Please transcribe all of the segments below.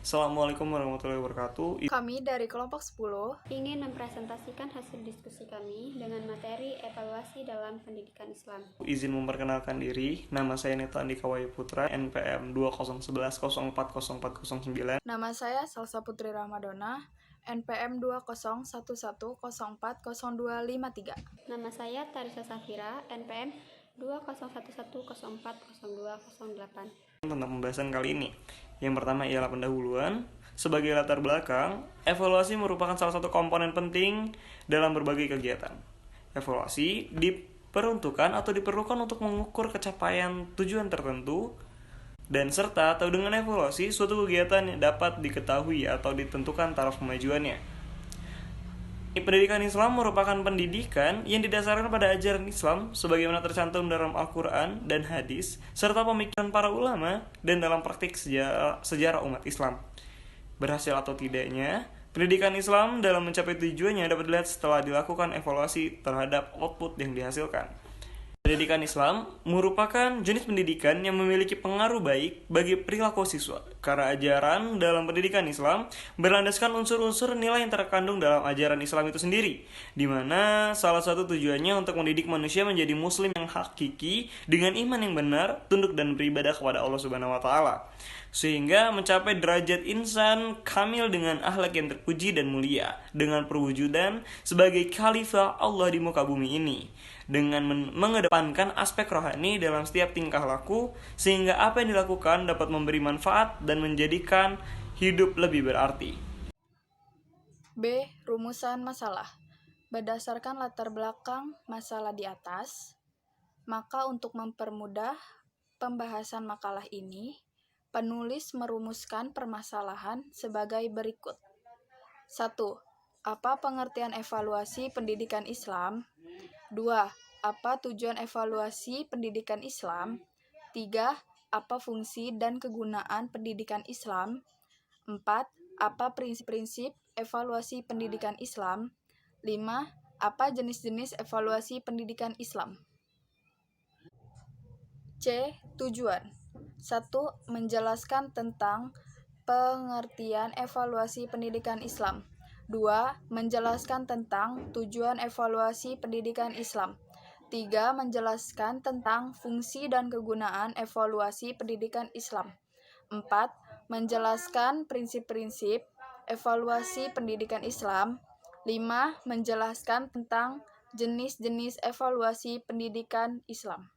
Assalamualaikum warahmatullahi wabarakatuh. Kami dari kelompok 10 ingin mempresentasikan hasil diskusi kami dengan materi evaluasi dalam pendidikan Islam. Izin memperkenalkan diri, nama saya Neta Andika Wayu Putra, NPM 2011040409. Nama saya Salsa Putri Ramadona, NPM 201104040253. Nama saya Tarisa Safira, NPM 201104040208. Tentang pembahasan kali ini, yang pertama ialah pendahuluan. Sebagai latar belakang, evaluasi merupakan salah satu komponen penting dalam berbagai kegiatan. Evaluasi diperuntukkan atau diperlukan untuk mengukur capaian tujuan tertentu, dan serta atau dengan evaluasi suatu kegiatan dapat diketahui atau ditentukan taraf kemajuannya. Pendidikan Islam merupakan pendidikan yang didasarkan pada ajaran Islam sebagaimana tercantum dalam Al-Quran dan hadis, serta pemikiran para ulama dan dalam praktik sejarah umat Islam. Berhasil atau tidaknya, pendidikan Islam dalam mencapai tujuannya dapat dilihat setelah dilakukan evaluasi terhadap output yang dihasilkan. Pendidikan Islam merupakan jenis pendidikan yang memiliki pengaruh baik bagi perilaku siswa, karena ajaran dalam pendidikan Islam berlandaskan unsur-unsur nilai yang terkandung dalam ajaran Islam itu sendiri, di mana salah satu tujuannya untuk mendidik manusia menjadi muslim yang hakiki dengan iman yang benar, tunduk dan beribadah kepada Allah Subhanahu wa taala, sehingga mencapai derajat insan kamil dengan akhlak yang terpuji dan mulia, dengan perwujudan sebagai khalifah Allah di muka bumi ini, dengan mengedepankan aspek rohani dalam setiap tingkah laku, sehingga apa yang dilakukan dapat memberi manfaat dan menjadikan hidup lebih berarti. B. Rumusan masalah. Berdasarkan latar belakang masalah di atas, maka untuk mempermudah pembahasan makalah ini, penulis merumuskan permasalahan sebagai berikut. 1. Apa pengertian evaluasi pendidikan Islam? 2. Apa tujuan evaluasi pendidikan Islam? 3. Apa fungsi dan kegunaan pendidikan Islam? 4. Apa prinsip-prinsip evaluasi pendidikan Islam? 5. Apa jenis-jenis evaluasi pendidikan Islam? C. Tujuan. 1. Menjelaskan tentang pengertian evaluasi pendidikan Islam. 2. Menjelaskan tentang tujuan evaluasi pendidikan Islam. 3. Menjelaskan tentang fungsi dan kegunaan evaluasi pendidikan Islam. 4. Menjelaskan prinsip-prinsip evaluasi pendidikan Islam. 5. Menjelaskan tentang jenis-jenis evaluasi pendidikan Islam.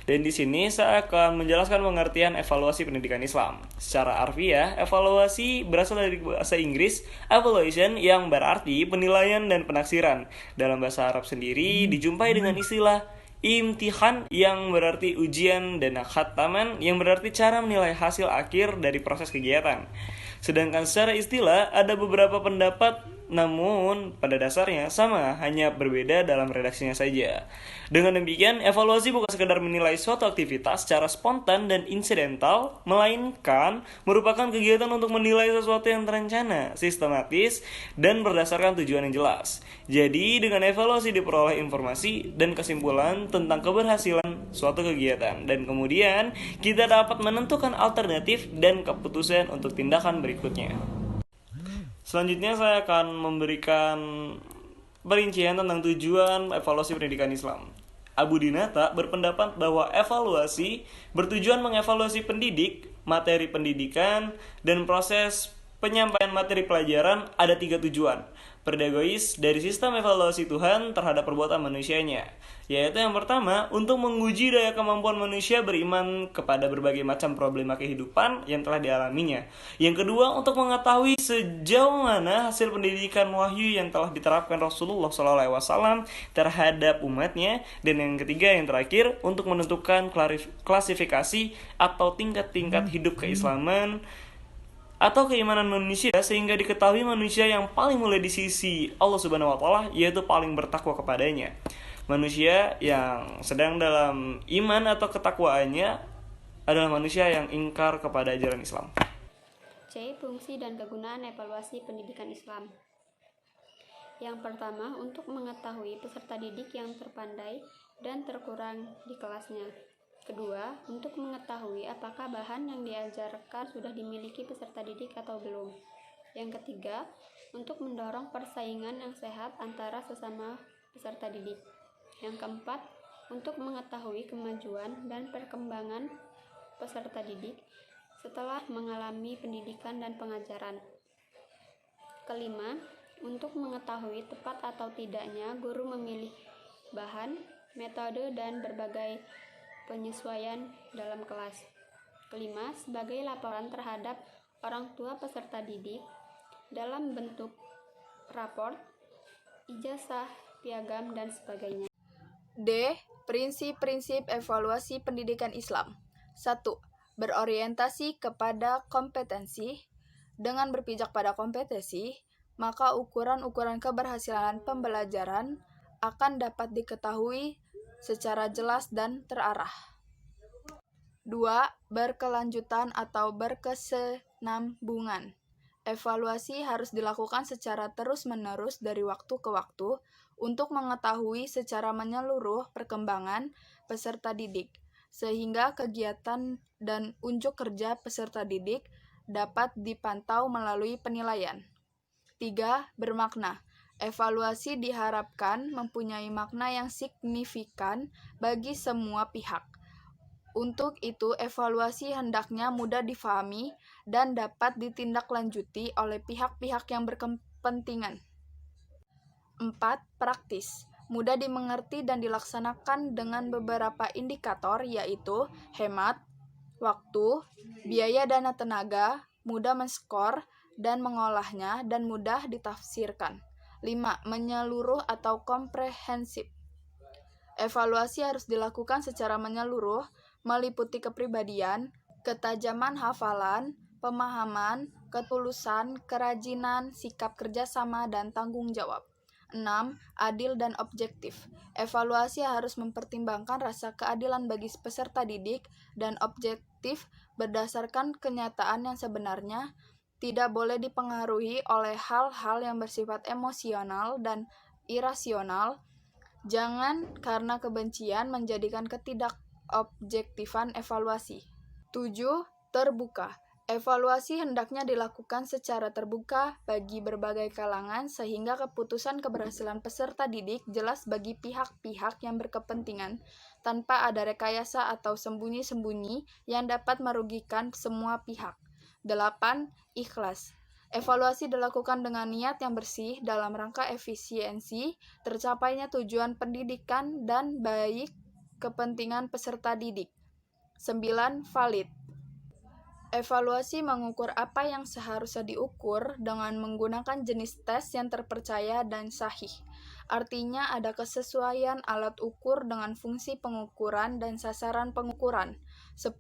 Dan di sini saya akan menjelaskan pengertian evaluasi pendidikan Islam. Secara harfiah, evaluasi berasal dari bahasa Inggris evaluation yang berarti penilaian dan penaksiran. Dalam bahasa Arab sendiri dijumpai dengan istilah imtihan yang berarti ujian dan khataman yang berarti cara menilai hasil akhir dari proses kegiatan. Sedangkan secara istilah ada beberapa pendapat, namun pada dasarnya sama, hanya berbeda dalam redaksinya saja. Dengan demikian, evaluasi bukan sekedar menilai suatu aktivitas secara spontan dan insidental, melainkan merupakan kegiatan untuk menilai sesuatu yang terencana, sistematis, dan berdasarkan tujuan yang jelas. Jadi, dengan evaluasi diperoleh informasi dan kesimpulan tentang keberhasilan suatu kegiatan, dan kemudian kita dapat menentukan alternatif dan keputusan untuk tindakan berikutnya. Selanjutnya saya akan memberikan perincian tentang tujuan evaluasi pendidikan Islam. Abu Dinata berpendapat bahwa evaluasi bertujuan mengevaluasi pendidik, materi pendidikan, dan proses penyampaian materi pelajaran ada 3 tujuan pedagogis dari sistem evaluasi Tuhan terhadap perbuatan manusianya, yaitu yang pertama, untuk menguji daya kemampuan manusia beriman kepada berbagai macam problema kehidupan yang telah dialaminya. Yang kedua, untuk mengetahui sejauh mana hasil pendidikan wahyu yang telah diterapkan Rasulullah SAW terhadap umatnya. Dan yang ketiga, yang terakhir, untuk menentukan klasifikasi atau tingkat-tingkat hidup keislaman atau keimanan manusia, sehingga diketahui manusia yang paling mulia di sisi Allah Subhanahu wa taala, yaitu paling bertakwa kepadanya. Manusia yang sedang dalam iman atau ketakwaannya adalah manusia yang ingkar kepada ajaran Islam. C. Fungsi dan kegunaan evaluasi pendidikan Islam. Yang pertama, untuk mengetahui peserta didik yang terpandai dan terkurang di kelasnya. Kedua, untuk mengetahui apakah bahan yang diajarkan sudah dimiliki peserta didik atau belum. Yang ketiga, untuk mendorong persaingan yang sehat antara sesama peserta didik. Yang keempat, untuk mengetahui kemajuan dan perkembangan peserta didik setelah mengalami pendidikan dan pengajaran. Kelima, untuk mengetahui tepat atau tidaknya guru memilih bahan, metode, dan berbagai penyesuaian dalam kelas. Kelima, sebagai laporan terhadap orang tua peserta didik dalam bentuk raport, ijazah, piagam, dan sebagainya. D. Prinsip-prinsip evaluasi pendidikan Islam. 1. Berorientasi kepada kompetensi. Dengan berpijak pada kompetensi, maka ukuran-ukuran keberhasilan pembelajaran akan dapat diketahui secara jelas dan terarah. 2. Berkelanjutan atau berkesinambungan. Evaluasi harus dilakukan secara terus-menerus dari waktu ke waktu untuk mengetahui secara menyeluruh perkembangan peserta didik, sehingga kegiatan dan unjuk kerja peserta didik dapat dipantau melalui penilaian. 3. Bermakna. Evaluasi diharapkan mempunyai makna yang signifikan bagi semua pihak. Untuk itu, evaluasi hendaknya mudah difahami dan dapat ditindaklanjuti oleh pihak-pihak yang berkepentingan. 4. Praktis. Mudah dimengerti dan dilaksanakan dengan beberapa indikator, yaitu hemat waktu, biaya dana tenaga, mudah menskor dan mengolahnya, dan mudah ditafsirkan. 5. Menyeluruh atau komprehensif. Evaluasi harus dilakukan secara menyeluruh, meliputi kepribadian, ketajaman hafalan, pemahaman, ketulusan, kerajinan, sikap kerjasama, dan tanggung jawab. 6. Adil dan objektif. Evaluasi harus mempertimbangkan rasa keadilan bagi peserta didik dan objektif berdasarkan kenyataan yang sebenarnya, tidak boleh dipengaruhi oleh hal-hal yang bersifat emosional dan irasional. Jangan karena kebencian menjadikan ketidakobjektifan evaluasi. 7. Terbuka. Evaluasi hendaknya dilakukan secara terbuka bagi berbagai kalangan sehingga keputusan keberhasilan peserta didik jelas bagi pihak-pihak yang berkepentingan tanpa ada rekayasa atau sembunyi-sembunyi yang dapat merugikan semua pihak. 8. Ikhlas. Evaluasi dilakukan dengan niat yang bersih dalam rangka efisiensi, tercapainya tujuan pendidikan dan baik kepentingan peserta didik. 9. Valid. Evaluasi mengukur apa yang seharusnya diukur dengan menggunakan jenis tes yang terpercaya dan sahih. Artinya ada kesesuaian alat ukur dengan fungsi pengukuran dan sasaran pengukuran. 10.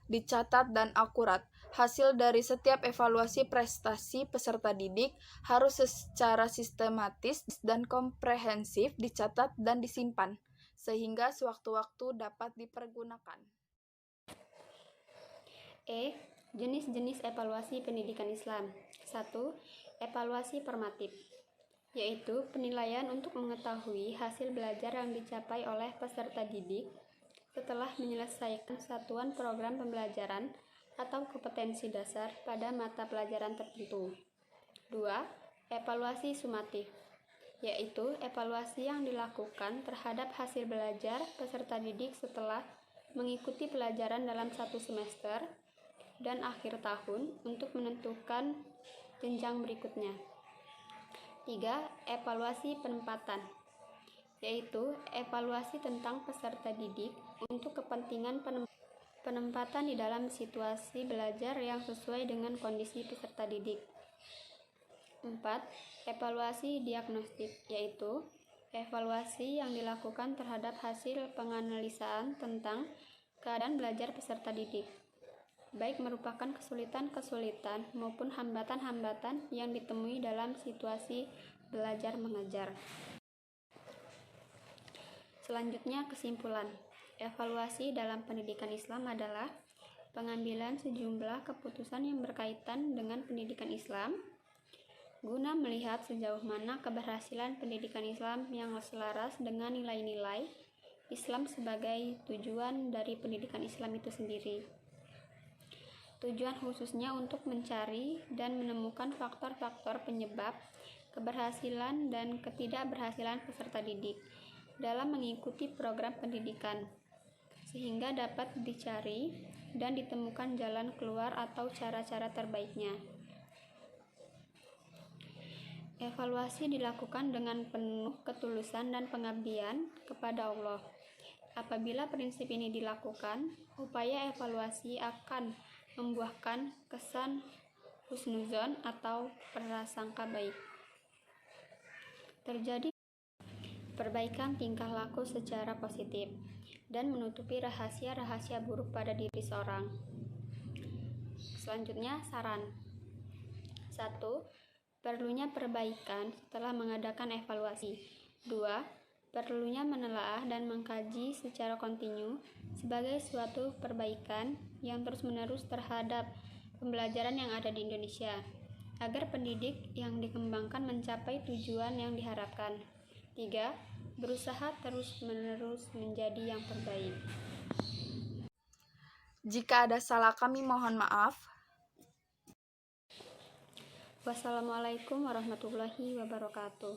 Dicatat dan akurat. Hasil dari setiap evaluasi prestasi peserta didik harus secara sistematis dan komprehensif dicatat dan disimpan, sehingga sewaktu-waktu dapat dipergunakan. E. Jenis-jenis evaluasi pendidikan Islam. 1. Evaluasi formatif, yaitu penilaian untuk mengetahui hasil belajar yang dicapai oleh peserta didik setelah menyelesaikan satuan program pembelajaran atau kompetensi dasar pada mata pelajaran tertentu. 2. Evaluasi sumatif, yaitu evaluasi yang dilakukan terhadap hasil belajar peserta didik setelah mengikuti pelajaran dalam satu semester dan akhir tahun untuk menentukan jenjang berikutnya. 3. Evaluasi penempatan, yaitu evaluasi tentang peserta didik untuk kepentingan penempatan di dalam situasi belajar yang sesuai dengan kondisi peserta didik. 4. Evaluasi diagnostik, yaitu evaluasi yang dilakukan terhadap hasil penganalisaan tentang keadaan belajar peserta didik, baik merupakan kesulitan-kesulitan maupun hambatan-hambatan yang ditemui dalam situasi belajar mengajar. Selanjutnya, kesimpulan. Evaluasi dalam pendidikan Islam adalah pengambilan sejumlah keputusan yang berkaitan dengan pendidikan Islam guna melihat sejauh mana keberhasilan pendidikan Islam yang selaras dengan nilai-nilai Islam sebagai tujuan dari pendidikan Islam itu sendiri. Tujuan khususnya untuk mencari dan menemukan faktor-faktor penyebab keberhasilan dan ketidakberhasilan peserta didik dalam mengikuti program pendidikan, sehingga dapat dicari dan ditemukan jalan keluar atau cara-cara terbaiknya. Evaluasi dilakukan dengan penuh ketulusan dan pengabdian kepada Allah. Apabila prinsip ini dilakukan, upaya evaluasi akan membuahkan kesan husnuzon atau prasangka baik. Terjadi perbaikan tingkah laku secara positif dan menutupi rahasia-rahasia buruk pada diri seorang. Selanjutnya, saran. 1. Perlunya perbaikan setelah mengadakan evaluasi. 2. Perlunya menelaah dan mengkaji secara kontinu sebagai suatu perbaikan yang terus-menerus terhadap pembelajaran yang ada di Indonesia, agar pendidik yang dikembangkan mencapai tujuan yang diharapkan. 3. Berusaha terus-menerus menjadi yang terbaik. Jika ada salah kami mohon maaf. Wassalamualaikum warahmatullahi wabarakatuh.